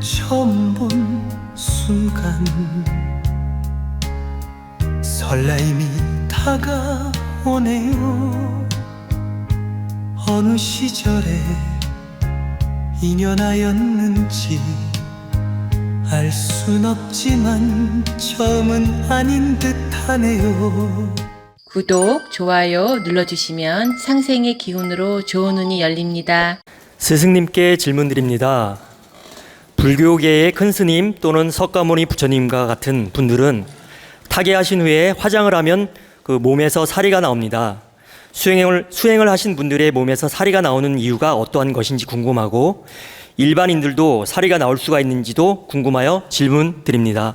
처음 본 순간 설레임이 다가오네요. 어느 시절에 인연하였는지 알 순 없지만 처음은 아닌 듯하네요. 구독, 좋아요 눌러주시면 상생의 기운으로 좋은 운이 열립니다. 스승님께 질문드립니다. 불교계의 큰 스님 또는 석가모니 부처님과 같은 분들은 타계하신 후에 화장을 하면 그 몸에서 사리가 나옵니다. 수행을 하신 분들의 몸에서 사리가 나오는 이유가 어떠한 것인지 궁금하고 일반인들도 사리가 나올 수가 있는지도 궁금하여 질문 드립니다.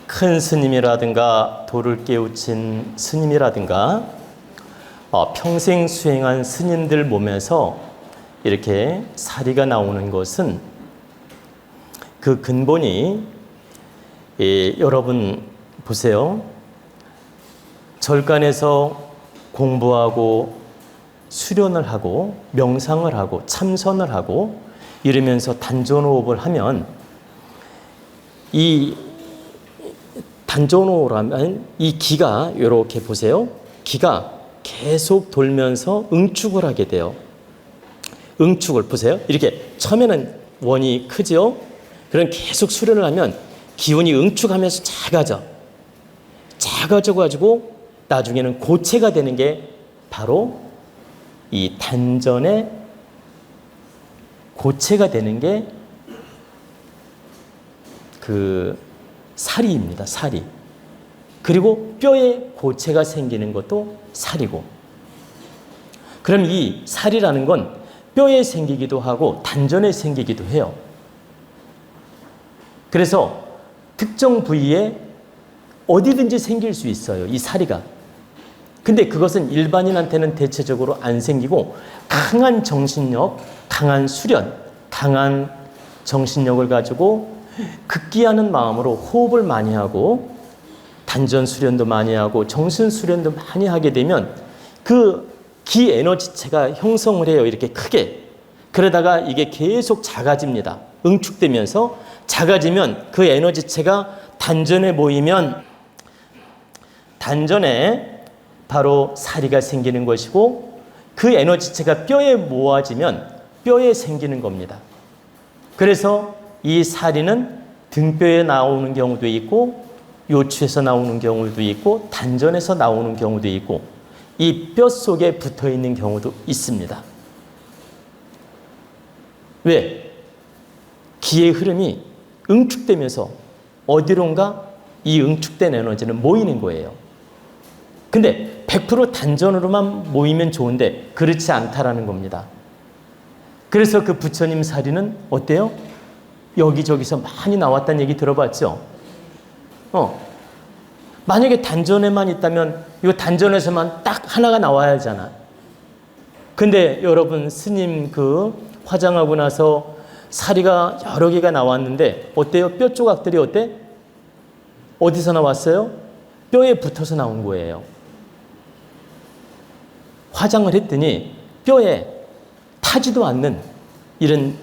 큰 스님이라든가 도를 깨우친 스님이라든가 평생 수행한 스님들 몸에서 이렇게 사리가 나오는 것은 그 근본이 여러분 보세요. 절간에서 공부하고 수련을 하고 명상을 하고 참선을 하고 이러면서 단전호흡을 하면 이 단전호흡하면 이 기가 이렇게 보세요. 기가 계속 돌면서 응축을 하게 돼요. 응축을 보세요. 이렇게 처음에는 원이 크죠. 그럼 계속 수련을 하면 기운이 응축하면서 작아져 가지고 나중에는 고체가 되는 게 바로 이 단전의 고체가 되는 게 그 사리입니다. 사리. 그리고 뼈에 고체가 생기는 것도 사리고. 그럼 이 사리라는 건 뼈에 생기기도 하고 단전에 생기기도 해요. 그래서 특정 부위에 어디든지 생길 수 있어요. 이 사리가. 근데 그것은 일반인한테는 대체적으로 안 생기고 강한 정신력, 강한 수련, 강한 정신력을 가지고 극기하는 마음으로 호흡을 많이 하고 단전 수련도 많이 하고 정신 수련도 많이 하게 되면 그 기 에너지체가 형성을 해요. 이렇게 크게. 그러다가 이게 계속 작아집니다. 응축되면서 작아지면 그 에너지체가 단전에 모이면 단전에 바로 사리가 생기는 것이고 그 에너지체가 뼈에 모아지면 뼈에 생기는 겁니다. 그래서 이 사리는 등뼈에 나오는 경우도 있고 요추에서 나오는 경우도 있고 단전에서 나오는 경우도 있고 이 뼈 속에 붙어 있는 경우도 있습니다. 왜? 기의 흐름이 응축되면서 어디론가 이 응축된 에너지는 모이는 거예요. 근데 100% 단전으로만 모이면 좋은데 그렇지 않다라는 겁니다. 그래서 그 부처님 사리는 어때요? 여기저기서 많이 나왔다는 얘기 들어봤죠? 만약에 단전에만 있다면 이 단전에서만 딱 하나가 나와야 하잖아. 근데 여러분 스님 그 화장하고 나서 사리가 여러 개가 나왔는데 어때요? 뼈 조각들이 어때? 어디서 나왔어요? 뼈에 붙어서 나온 거예요. 화장을 했더니 뼈에 타지도 않는 이런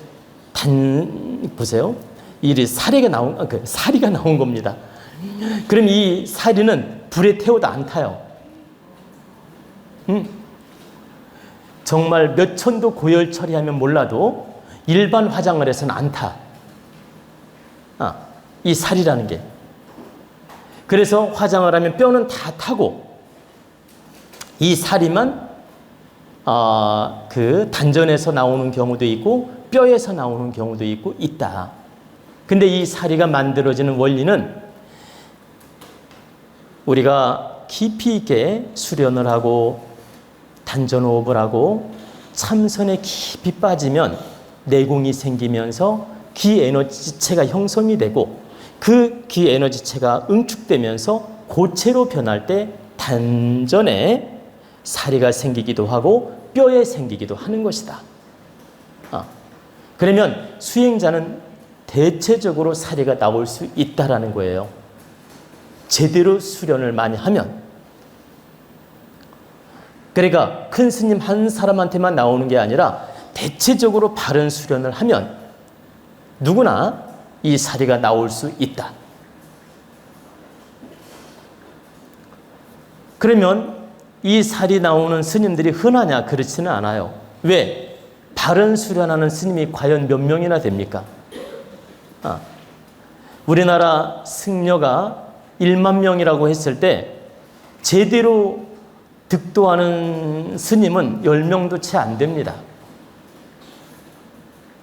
보세요. 이 사리가 나온 겁니다. 그럼 이 사리는 불에 태워도 안 타요. 정말 몇 천도 고열 처리하면 몰라도 일반 화장을 해서는 안 타. 이 사리라는 게. 그래서 화장을 하면 뼈는 다 타고 이 사리만 그 단전에서 나오는 경우도 있고 뼈에서 나오는 경우도 있고 있다. 근데 이 사리가 만들어지는 원리는 우리가 깊이 있게 수련을 하고 단전호흡을 하고 참선에 깊이 빠지면 내공이 생기면서 기 에너지체가 형성이 되고 그 기 에너지체가 응축되면서 고체로 변할 때 단전에 사리가 생기기도 하고 뼈에 생기기도 하는 것이다. 그러면 수행자는 대체적으로 사리가 나올 수 있다라는 거예요. 제대로 수련을 많이 하면. 그러니까 큰 스님 한 사람한테만 나오는 게 아니라 대체적으로 바른 수련을 하면 누구나 이 사리가 나올 수 있다. 그러면 이 살이 나오는 스님들이 흔하냐? 그렇지는 않아요. 왜? 바른 수련하는 스님이 과연 몇 명이나 됩니까? 우리나라 승려가 1만 명이라고 했을 때 제대로 득도하는 스님은 10명도 채 안 됩니다.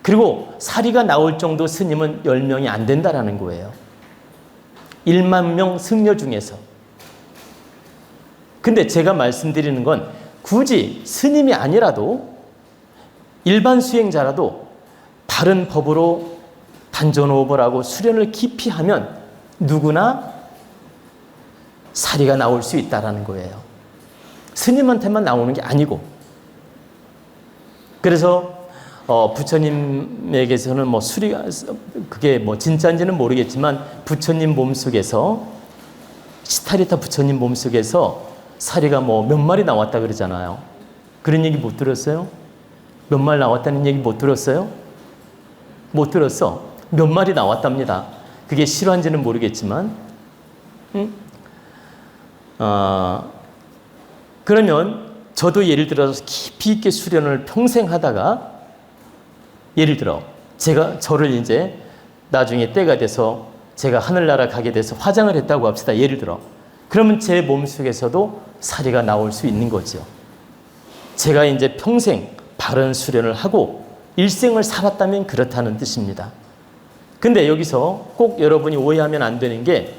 그리고 사리가 나올 정도 스님은 10명이 안 된다라는 거예요. 1만 명 승려 중에서. 근데 제가 말씀드리는 건 굳이 스님이 아니라도 일반 수행자라도 바른 법으로 단전호흡을 하고 수련을 깊이 하면 누구나 사리가 나올 수 있다는 거예요. 스님한테만 나오는 게 아니고. 그래서 부처님에게서는 뭐 수리가 그게 뭐 진짜인지는 모르겠지만 부처님 몸속에서 시타리타 부처님 몸속에서 사리가 뭐 몇 마리 나왔다 그러잖아요. 그런 얘기 못 들었어요? 몇 마리 나왔다는 얘기 못 들었어요? 못 들었어. 몇 마리 나왔답니다. 그게 실화인지는 모르겠지만. 그러면 저도 예를 들어서 깊이 있게 수련을 평생 하다가 예를 들어 저를 이제 나중에 때가 돼서 제가 하늘나라 가게 돼서 화장을 했다고 합시다. 예를 들어. 그러면 제 몸속에서도 사리가 나올 수 있는 거죠. 제가 이제 평생 바른 수련을 하고 일생을 살았다면 그렇다는 뜻입니다. 근데 여기서 꼭 여러분이 오해하면 안 되는 게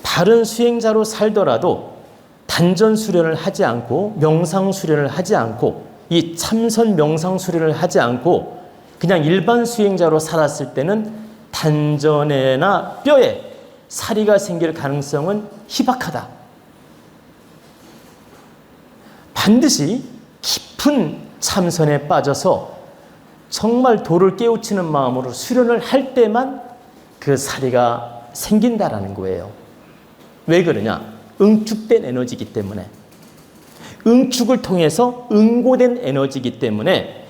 바른 수행자로 살더라도 단전 수련을 하지 않고 명상 수련을 하지 않고 이 참선 명상 수련을 하지 않고 그냥 일반 수행자로 살았을 때는 단전에나 뼈에 사리가 생길 가능성은 희박하다. 반드시 깊은 참선에 빠져서 정말 도를 깨우치는 마음으로 수련을 할 때만 그 사리가 생긴다라는 거예요. 왜 그러냐? 응축된 에너지이기 때문에. 응축을 통해서 응고된 에너지이기 때문에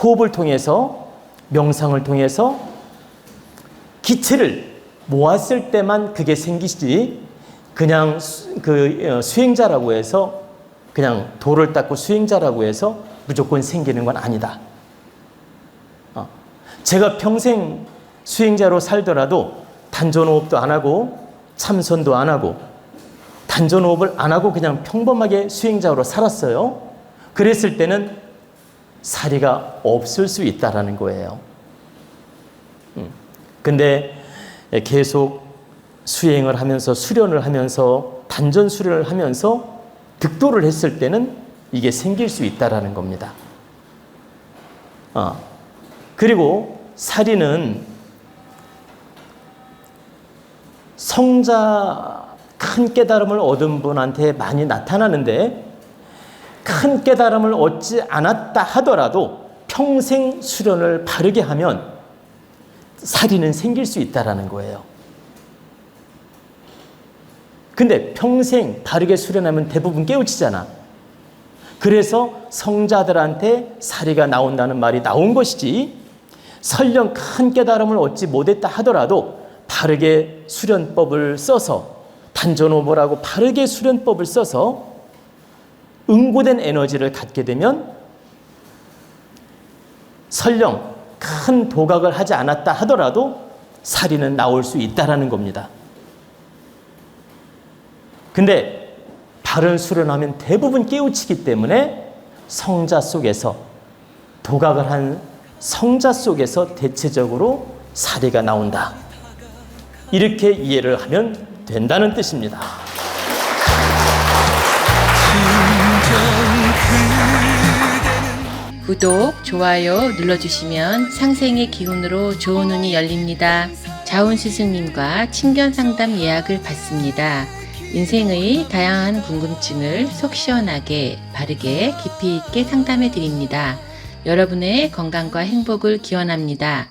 호흡을 통해서 명상을 통해서 기체를 모았을 때만 그게 생기지 그냥 수행자라고 해서 그냥 도를 닦고 수행자라고 해서 무조건 생기는 건 아니다. 제가 평생 수행자로 살더라도 단전호흡도 안 하고 참선도 안 하고 단전호흡을 안 하고 그냥 평범하게 수행자로 살았어요. 그랬을 때는 사리가 없을 수 있다라는 거예요. 근데 계속 수행을 하면서 수련을 하면서 단전 수련을 하면서 득도를 했을 때는 이게 생길 수 있다라는 겁니다. 그리고 사리는 성자 큰 깨달음을 얻은 분한테 많이 나타나는데 큰 깨달음을 얻지 않았다 하더라도 평생 수련을 바르게 하면 사리는 생길 수 있다라는 거예요. 근데 평생 바르게 수련하면 대부분 깨우치잖아. 그래서 성자들한테 사리가 나온다는 말이 나온 것이지 설령 큰 깨달음을 얻지 못했다 하더라도 바르게 수련법을 써서 단전호흡을 하고 바르게 수련법을 써서 응고된 에너지를 갖게 되면 설령 큰 도각을 하지 않았다 하더라도 사리는 나올 수 있다라는 겁니다. 근데 바른 수련하면 대부분 깨우치기 때문에 성자 속에서 도각을 한 성자 속에서 대체적으로 사리가 나온다. 이렇게 이해를 하면 된다는 뜻입니다. 구독, 좋아요 눌러주시면 상생의 기운으로 좋은 운이 열립니다. 자운 스승님과 친견 상담 예약을 받습니다. 인생의 다양한 궁금증을 속 시원하게, 바르게, 깊이 있게 상담해 드립니다. 여러분의 건강과 행복을 기원합니다.